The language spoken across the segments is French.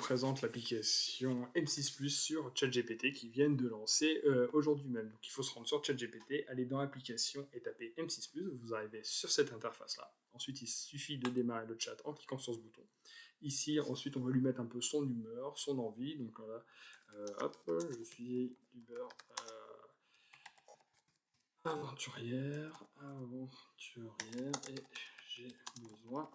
présente l'application M6 sur ChatGPT qui viennent de lancer aujourd'hui même. Donc il faut se rendre sur ChatGPT, aller dans l'application et taper M6 vous arrivez sur cette interface-là. Ensuite, il suffit de démarrer le chat en cliquant sur ce bouton. Ici, ensuite, on va lui mettre un peu son humeur, son envie. Donc voilà, hop, je suis d'humeur aventurière et j'ai besoin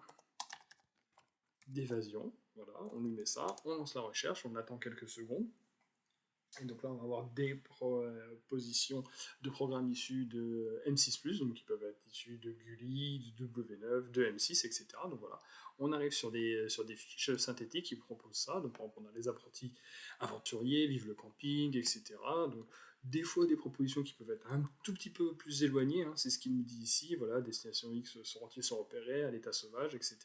d'évasion. Voilà, on lui met ça, on lance la recherche, on attend quelques secondes. Et donc là, on va avoir des propositions de programmes issus de M6+, donc qui peuvent être issus de Gulli, de W9, de M6, etc. Donc voilà, on arrive sur des fiches synthétiques qui proposent ça. Donc par exemple, on a les apprentis aventuriers, Vive le camping, etc. Donc des fois, des propositions qui peuvent être un tout petit peu plus éloignées, hein, c'est ce qu'il nous dit ici. Voilà, destination X, sentiers sont repérés, à l'état sauvage, etc.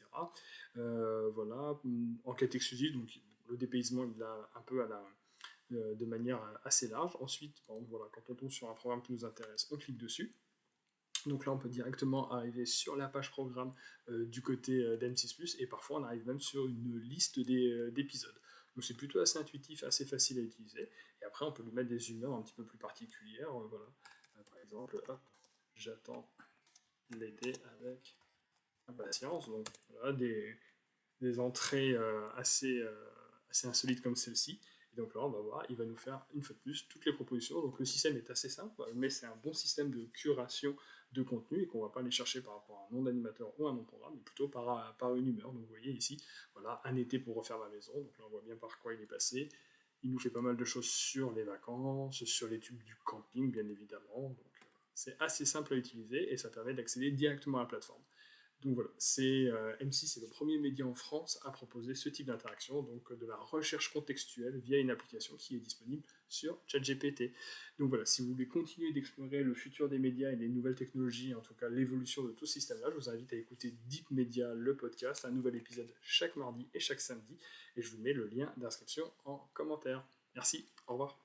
Voilà, enquête exclusive, donc le dépaysement, il a un peu à la de manière assez large. Ensuite, par exemple, voilà, quand on tombe sur un programme qui nous intéresse, on clique dessus. Donc là, on peut directement arriver sur la page programme du côté d'M6+, et parfois on arrive même sur une liste d'épisodes. Donc c'est plutôt assez intuitif, assez facile à utiliser. Et après, on peut lui mettre des humeurs un petit peu plus particulières. Voilà. Par exemple, hop, j'attends l'été avec impatience. Donc voilà, des entrées assez insolites comme celle-ci. Et donc là, on va voir, il va nous faire une fois de plus toutes les propositions. Donc le système est assez simple, mais c'est un bon système de curation de contenu et qu'on ne va pas aller chercher par rapport à un nom d'animateur ou un nom de programme, mais plutôt par une humeur. Donc vous voyez ici, voilà, un été pour refaire ma maison. Donc là, on voit bien par quoi il est passé. Il nous fait pas mal de choses sur les vacances, sur les tubes du camping, bien évidemment. Donc c'est assez simple à utiliser et ça permet d'accéder directement à la plateforme. Donc voilà, M6 est le premier média en France à proposer ce type d'interaction, donc de la recherche contextuelle via une application qui est disponible sur ChatGPT. Donc voilà, si vous voulez continuer d'explorer le futur des médias et les nouvelles technologies, en tout cas l'évolution de tout ce système-là, je vous invite à écouter Deep Media, le podcast, un nouvel épisode chaque mardi et chaque samedi, et je vous mets le lien d'inscription en commentaire. Merci, au revoir.